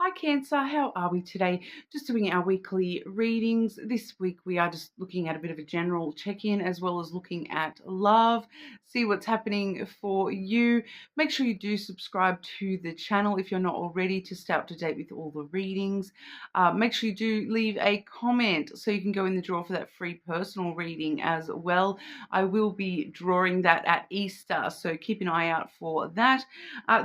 Hi Cancer, how are we today? Just doing our weekly readings. This week we are just looking at a bit of a general check-in as well as looking at love, see what's happening for you. Make sure you do subscribe to the channel if you're not already to stay up to date with all the readings. Make sure you do leave a comment so you can go in the draw for that free personal reading as well. I will be drawing that at Easter, so keep an eye out for that.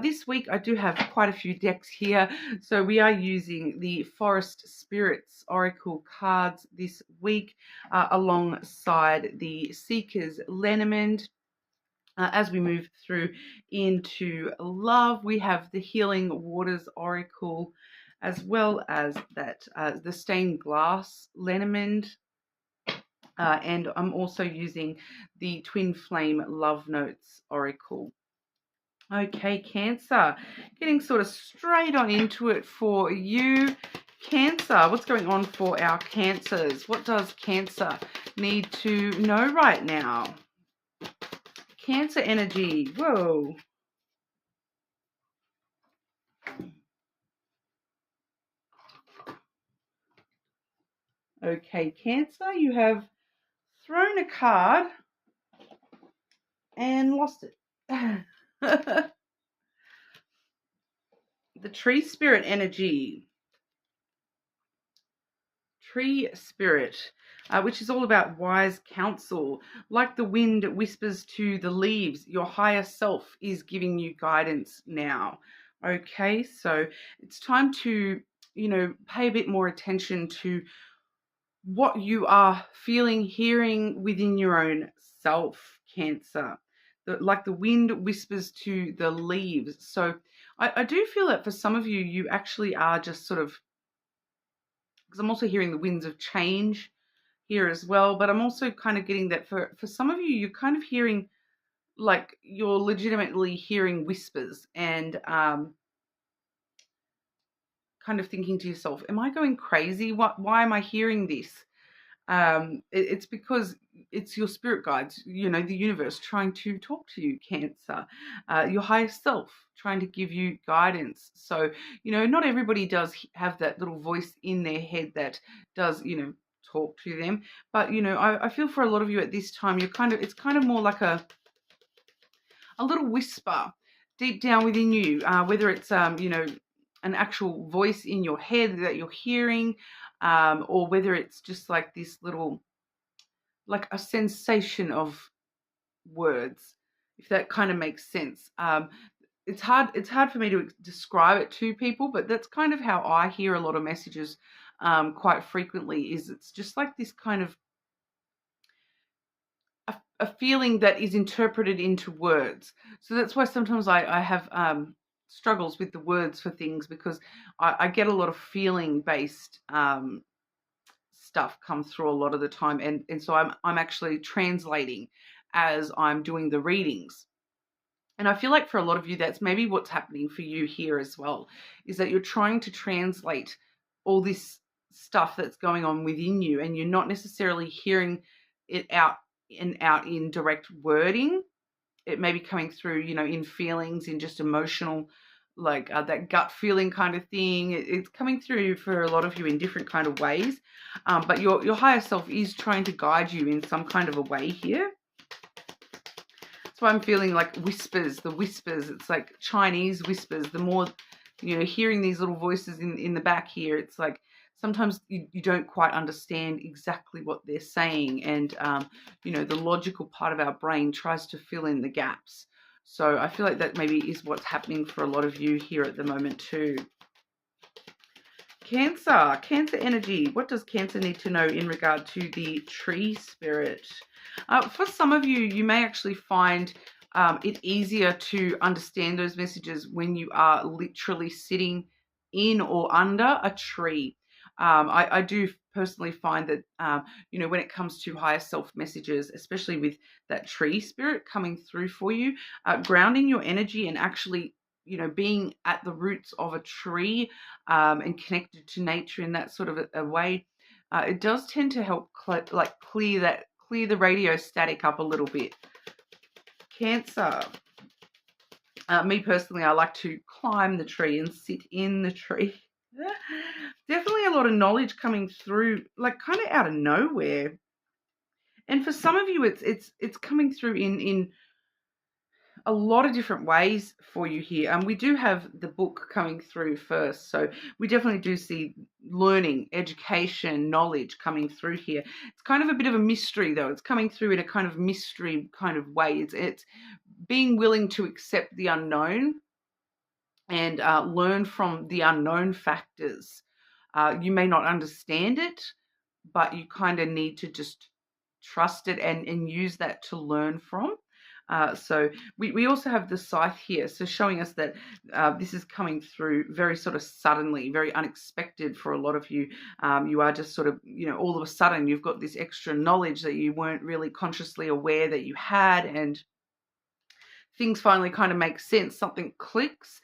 This week I do have quite a few decks here. So we are using the Forest Spirits Oracle cards this week alongside the Seeker's lenormand. As we move through into love, we have the Healing Waters Oracle as well as that the Stained Glass lenormand. And I'm also using the Twin Flame Love Notes Oracle. Okay, Cancer, getting sort of straight on into it for you. Cancer, what's going on for our Cancers? What does Cancer need to know right now? Cancer energy, whoa. Okay, Cancer, you have thrown a card and lost it. The Tree Spirit energy. Tree Spirit, which is all about wise counsel. Like the wind whispers to the leaves, your higher self is giving you guidance now. Okay, so it's time to, pay a bit more attention to what you are feeling, hearing within your own self, Cancer. Like the wind whispers to the leaves. So I do feel that for some of you, you actually are just sort of, because I'm also hearing the winds of change here as well, but I'm also kind of getting that for some of you, you're kind of hearing, like, you're legitimately hearing whispers and kind of thinking to yourself, am I going crazy? Why am I hearing this? It's because it's your spirit guides, the universe trying to talk to you, Cancer, your higher self trying to give you guidance. So, not everybody does have that little voice in their head that does, talk to them. But, I feel for a lot of you at this time, it's kind of more like a little whisper deep down within you, whether it's, an actual voice in your head that you're hearing, or whether it's just like this little, like a sensation of words, if that kind of makes sense. It's hard for me to describe it to people, but that's kind of how I hear a lot of messages quite frequently. Is it's just like this kind of a feeling that is interpreted into words. So that's why sometimes I have struggles with the words for things, because I get a lot of feeling based stuff come through a lot of the time, and so I'm actually translating as I'm doing the readings. And I feel like for a lot of you, that's maybe what's happening for you here as well, is that you're trying to translate all this stuff that's going on within you, and you're not necessarily hearing it out in direct wording. It may be coming through, in feelings, in just emotional, like that gut feeling kind of thing. It's coming through for a lot of you in different kind of ways. But your higher self is trying to guide you in some kind of a way here. So I'm feeling like the whispers, it's like Chinese whispers. The more, hearing these little voices in the back here, it's like sometimes you don't quite understand exactly what they're saying. And, the logical part of our brain tries to fill in the gaps. So I feel like that maybe is what's happening for a lot of you here at the moment too. Cancer energy. What does Cancer need to know in regard to the Tree Spirit? For some of you, you may actually find it easier to understand those messages when you are literally sitting in or under a tree. I do personally find that, when it comes to higher self messages, especially with that Tree Spirit coming through for you, grounding your energy and actually, being at the roots of a tree and connected to nature in that sort of a way, it does tend to help clear the radio static up a little bit. Cancer. Me personally, I like to climb the tree and sit in the tree. a lot of knowledge coming through, like kind of out of nowhere. And for some of you, it's coming through in a lot of different ways for you here. We do have the book coming through first. So we definitely do see learning, education, knowledge coming through here. It's kind of a bit of a mystery, though. It's coming through in a kind of mystery kind of way. It's being willing to accept the unknown and learn from the unknown factors. You may not understand it, but you kind of need to just trust it and use that to learn from. So we also have the scythe here, so showing us that this is coming through very sort of suddenly, very unexpected for a lot of you. You are just sort of, all of a sudden you've got this extra knowledge that you weren't really consciously aware that you had, and things finally kind of make sense, something clicks.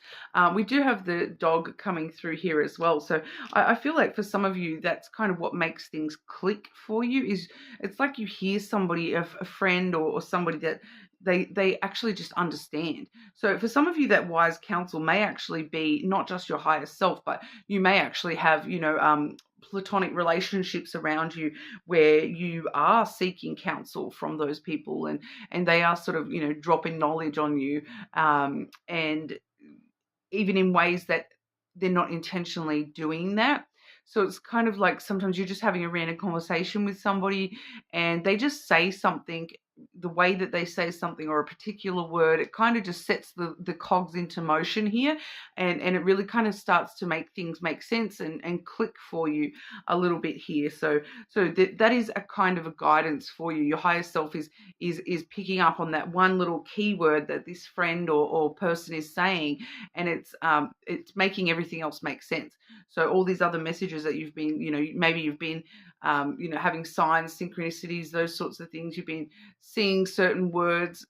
We do have the dog coming through here as well. So I feel like for some of you, that's kind of what makes things click for you, is it's like you hear somebody, a friend or somebody that they actually just understand. So for some of you, that wise counsel may actually be not just your higher self, but you may actually have, platonic relationships around you where you are seeking counsel from those people, and they are sort of, dropping knowledge on you, and even in ways that they're not intentionally doing that. So it's kind of like sometimes you're just having a random conversation with somebody and they just say something, the way that they say something or a particular word, it kind of just sets the cogs into motion here, and it really kind of starts to make things make sense and click for you a little bit here. So that is a kind of a guidance for you. Your higher self is picking up on that one little keyword that this friend or person is saying, and it's making everything else make sense. So all these other messages that you've been, maybe you've been having signs, synchronicities, those sorts of things. You've been seeing certain words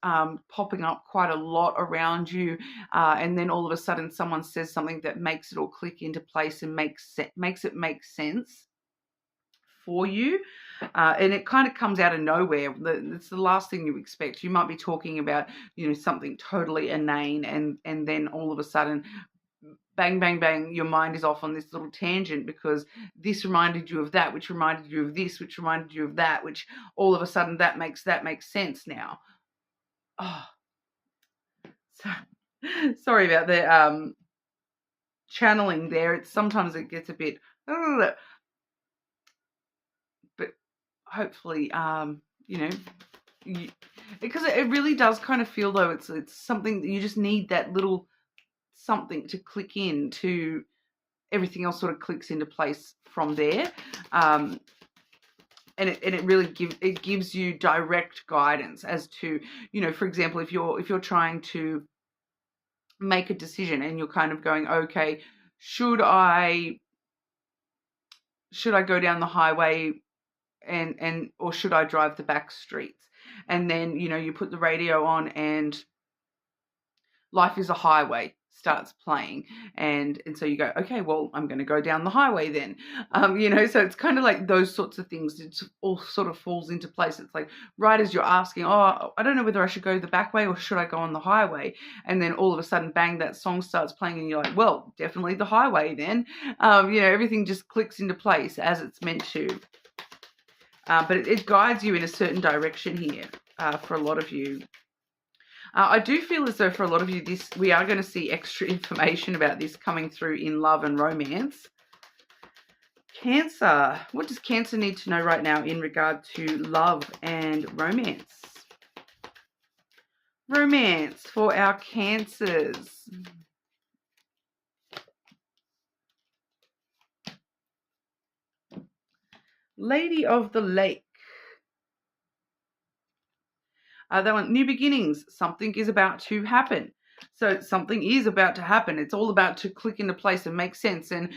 popping up quite a lot around you, and then all of a sudden someone says something that makes it all click into place and makes it make sense for you, and it kind of comes out of nowhere. It's the last thing you expect. You might be talking about something totally inane, and then all of a sudden, bang, bang, bang, your mind is off on this little tangent because this reminded you of that, which reminded you of this, which reminded you of that, which all of a sudden that makes sense now. Oh, so, sorry about the channeling there. It's sometimes it gets a bit, but hopefully, because it really does kind of feel though it's something that you just need, that little something to click in to everything else sort of clicks into place from there. And it really gives you direct guidance as to, for example, if you're trying to make a decision and you're kind of going, okay, should I go down the highway and or should I drive the back streets? And then, you put the radio on and Life is a Highway starts playing, and so you go, okay, well, I'm going to go down the highway then. So it's kind of like those sorts of things. It all sort of falls into place. It's like right as you're asking, oh, I don't know whether I should go the back way or should I go on the highway, and then all of a sudden, bang, that song starts playing, and you're like, well, definitely the highway then. Everything just clicks into place as it's meant to. But it guides you in a certain direction here for a lot of you. I do feel as though for a lot of you, we are going to see extra information about this coming through in love and romance. Cancer. What does Cancer need to know right now in regard to love and romance? Romance for our Cancers. Lady of the Lake. They want new beginnings. Something is about to happen. So something is about to happen. It's all about to click into place and make sense. And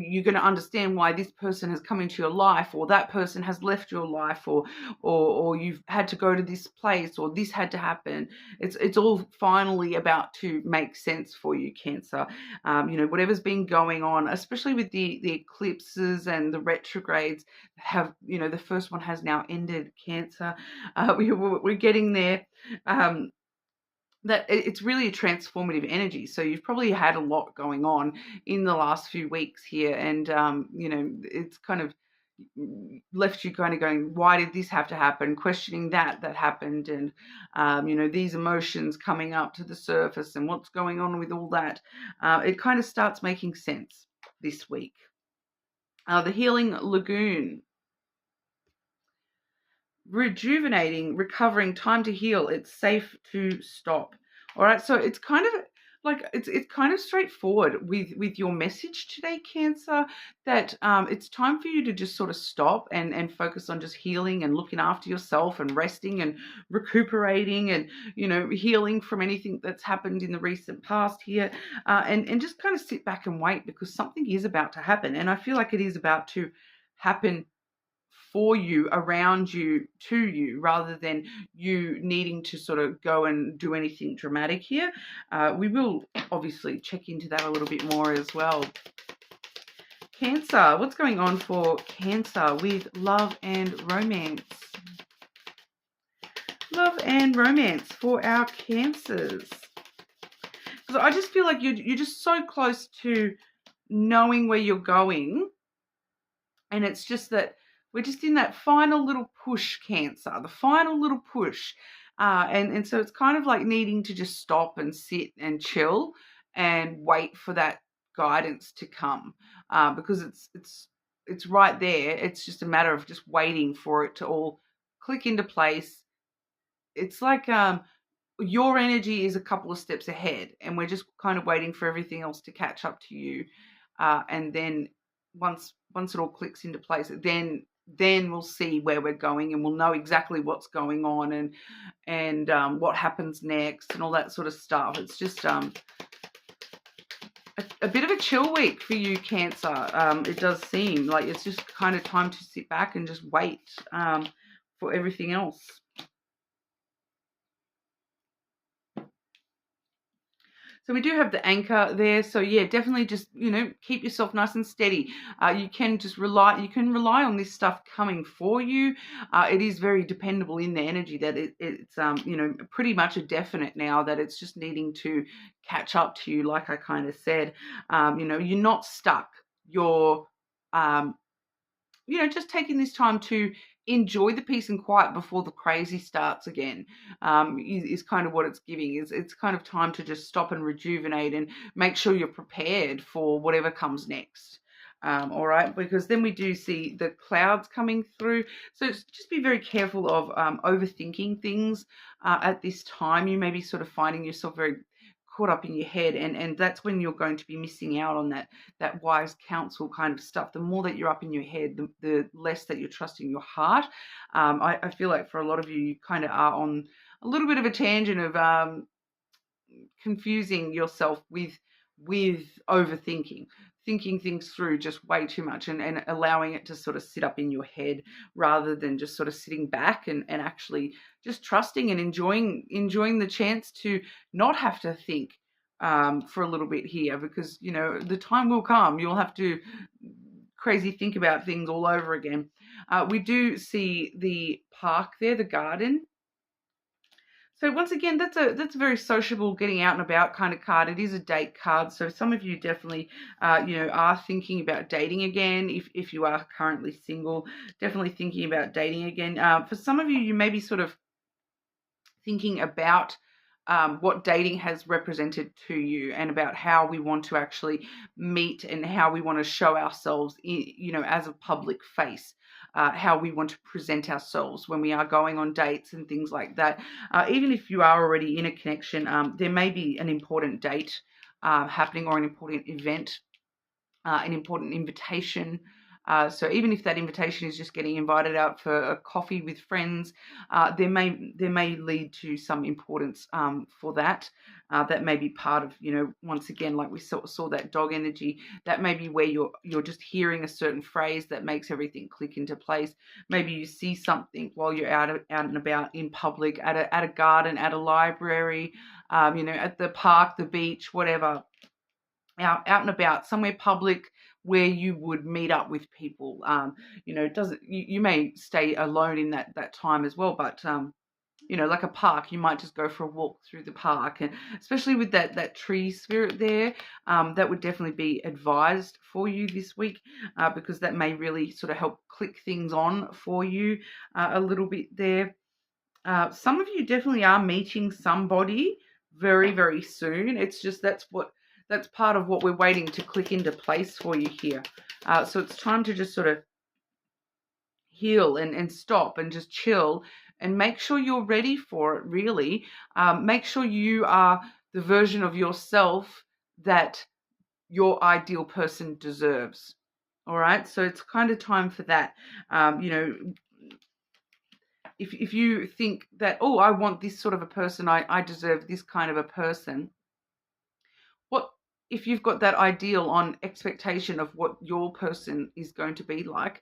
you're going to understand why this person has come into your life, or that person has left your life, or you've had to go to this place, or this had to happen. It's all finally about to make sense for you, Cancer. Whatever's been going on, especially with the eclipses and the retrogrades, have, the first one has now ended, Cancer. We're getting there. that it's really a transformative energy. So you've probably had a lot going on in the last few weeks here, and it's kind of left you kind of going, why did this have to happen? Questioning that happened, and these emotions coming up to the surface, and what's going on with all that. It kind of starts making sense this week. The healing lagoon. Rejuvenating, recovering, time to heal. It's safe to stop. All right, so it's kind of like it's kind of straightforward with your message today, Cancer, that it's time for you to just sort of stop and focus on just healing and looking after yourself and resting and recuperating and healing from anything that's happened in the recent past here, and just kind of sit back and wait, because something is about to happen, and I feel like it is about to happen for you, around you, to you, rather than you needing to sort of go and do anything dramatic here. We will obviously check into that a little bit more as well. Cancer, what's going on for Cancer with love and romance? Love and romance for our Cancers. Because I just feel like you're just so close to knowing where you're going, and it's just that we're just in that final little push, Cancer, the final little push. And so it's kind of like needing to just stop and sit and chill and wait for that guidance to come, because it's right there. It's just a matter of just waiting for it to all click into place. It's like your energy is a couple of steps ahead, and we're just kind of waiting for everything else to catch up to you. And then once it all clicks into place, then we'll see where we're going, and we'll know exactly what's going on and what happens next and all that sort of stuff. It's just a bit of a chill week for you, Cancer. It does seem like it's just kind of time to sit back and just wait for everything else. So we do have the anchor there. So yeah, definitely just, keep yourself nice and steady. You can rely on this stuff coming for you. It is very dependable in the energy that it's pretty much a definite now, that it's just needing to catch up to you. Like I kind of said, you're not stuck. You're, just taking this time to enjoy the peace and quiet before the crazy starts again, is kind of what it's giving. It's kind of time to just stop and rejuvenate and make sure you're prepared for whatever comes next. All right, because then we do see the clouds coming through. So just be very careful of overthinking things at this time. You may be sort of finding yourself very caught up in your head, and that's when you're going to be missing out on that wise counsel kind of stuff. The more that you're up in your head, the less that you're trusting your heart. I feel like for a lot of you, you kind of are on a little bit of a tangent of confusing yourself with overthinking, thinking things through just way too much, and allowing it to sort of sit up in your head, rather than just sort of sitting back and actually just trusting and enjoying the chance to not have to think for a little bit here, because the time will come you'll have to crazy think about things all over again. We do see the park there, the garden. So once again, that's a very sociable, getting out and about kind of card. It is a date card, so some of you definitely, are thinking about dating again. If you are currently single, definitely thinking about dating again. For some of you, you may be sort of thinking about what dating has represented to you, and about how we want to actually meet and how we want to show ourselves, as a public face. How we want to present ourselves when we are going on dates and things like that. Even if you are already in a connection, there may be an important date happening, or an important event, an important invitation. So even if that invitation is just getting invited out for a coffee with friends, there may lead to some importance for that. That may be part of, once again, like we saw that dog energy. That may be where you're just hearing a certain phrase that makes everything click into place. Maybe you see something while you're out and about in public, at a garden, at a library, at the park, the beach, whatever. Out and about, somewhere public, where you would meet up with people. You may stay alone in that time as well, but like a park, you might just go for a walk through the park. And especially with that tree spirit there, that would definitely be advised for you this week, because that may really sort of help click things on for you a little bit there. Some of you definitely are meeting somebody very, very soon. It's just that's part of what we're waiting to click into place for you here. So it's time to just sort of heal and stop and just chill and make sure you're ready for it, really. Make sure you are the version of yourself that your ideal person deserves. All right, so it's kind of time for that. If you think that, oh, I want this sort of a person, I deserve this kind of a person, what if you've got that ideal on expectation of what your person is going to be like,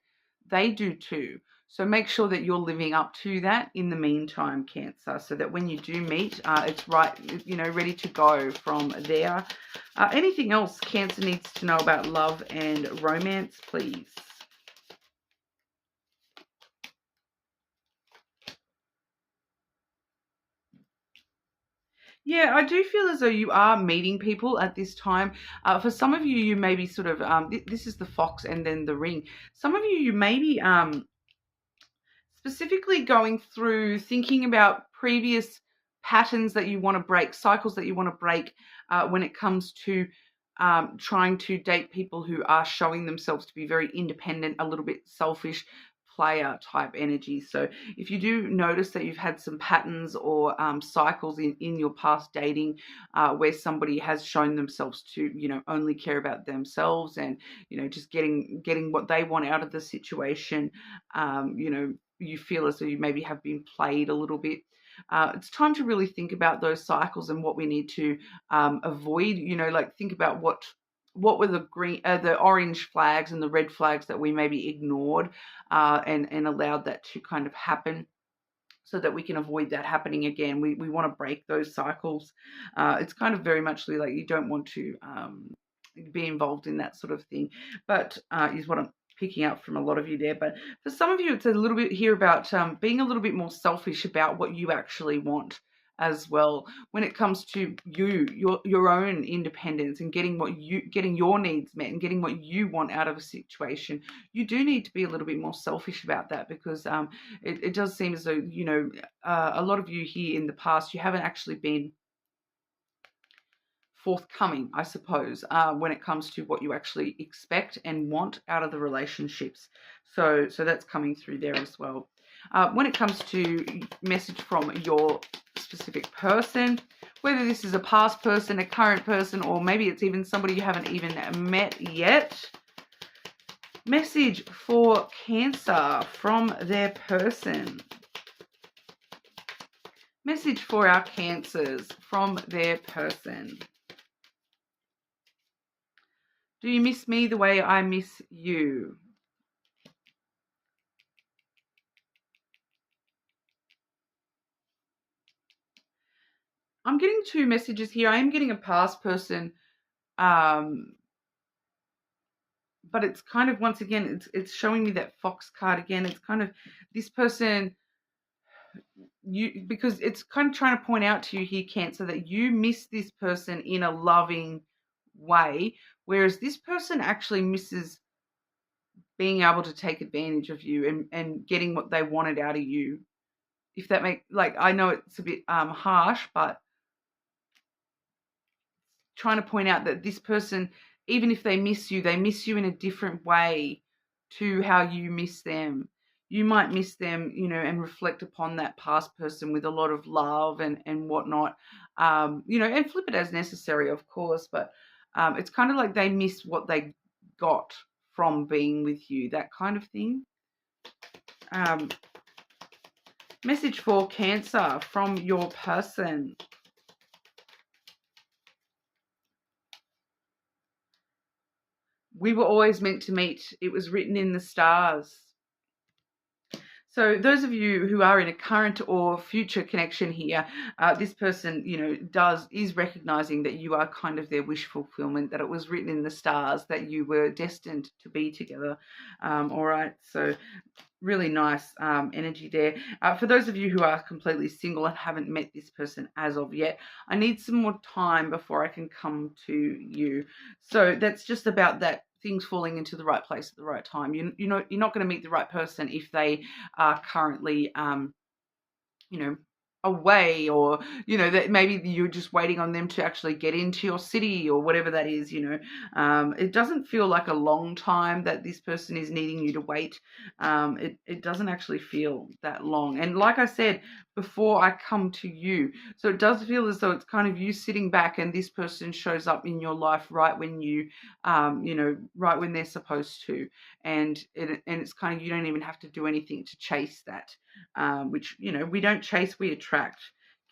they do too. So make sure that you're living up to that in the meantime, Cancer, so that when you do meet, it's right, ready to go from there. Anything else Cancer needs to know about love and romance, please? Yeah, I do feel as though you are meeting people at this time. For some of you, you may be sort of, this is the fox and then the ring. Some of you, you may be specifically going through thinking about previous patterns that you want to break, cycles that you want to break when it comes to trying to date people who are showing themselves to be very independent, a little bit selfish, player type energy. So if you do notice that you've had some patterns or cycles in your past dating where somebody has shown themselves to, only care about themselves and, just getting what they want out of the situation, you feel as though you maybe have been played a little bit. It's time to really think about those cycles and what we need to avoid. Like think about what were the orange flags and the red flags that we maybe ignored and allowed that to kind of happen, so that we can avoid that happening again. We want to break those cycles. It's kind of very much like you don't want to be involved in that sort of thing, but is what I'm picking up from a lot of you there. But for some of you, it's a little bit here about being a little bit more selfish about what you actually want as well when it comes to your own independence and getting your needs met and getting what you want out of a situation. You do need to be a little bit more selfish about that, because it does seem as though a lot of you here in the past, you haven't actually been forthcoming, I suppose, when it comes to what you actually expect and want out of the relationships. So that's coming through there as well. When it comes to message from your specific person, whether this is a past person, a current person, or maybe it's even somebody you haven't even met yet, message for Cancer from their person. Message for our Cancers from their person. Do you miss me the way I miss you? I'm getting two messages here. I am getting a past person, but it's kind of, once again, it's showing me that fox card again. It's kind of this person, because it's kind of trying to point out to you here, Cancer, that you miss this person in a loving way, whereas this person actually misses being able to take advantage of you and getting what they wanted out of you. If that makes, like, I know it's a bit harsh, but trying to point out that this person, even if they miss you in a different way to how you miss them. You might miss them, and reflect upon that past person with a lot of love and whatnot, and flip it as necessary, of course. But it's kind of like they miss what they got from being with you, that kind of thing. Message for Cancer from your person. We were always meant to meet. It was written in the stars. So those of you who are in a current or future connection here, this person, is recognizing that you are kind of their wish fulfillment, that it was written in the stars that you were destined to be together. All right. So really nice energy there. For those of you who are completely single and haven't met this person as of yet, I need some more time before I can come to you. So that's just about that, things falling into the right place at the right time. You're not going to meet the right person if they are currently you know, away, or that maybe you're just waiting on them to actually get into your city or whatever that is. It doesn't feel like a long time that this person is needing you to wait. It doesn't actually feel that long, and like I said before, I come to you, so it does feel as though it's kind of you sitting back and this person shows up in your life right when you right when they're supposed to, and it's kind of, you don't even have to do anything to chase that, which, we don't chase, we attract,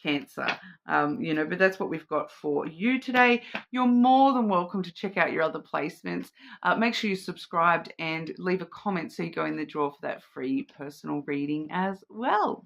Cancer. But that's what we've got for you today. You're more than welcome to check out your other placements. Make sure you're subscribed and leave a comment so you go in the draw for that free personal reading as well.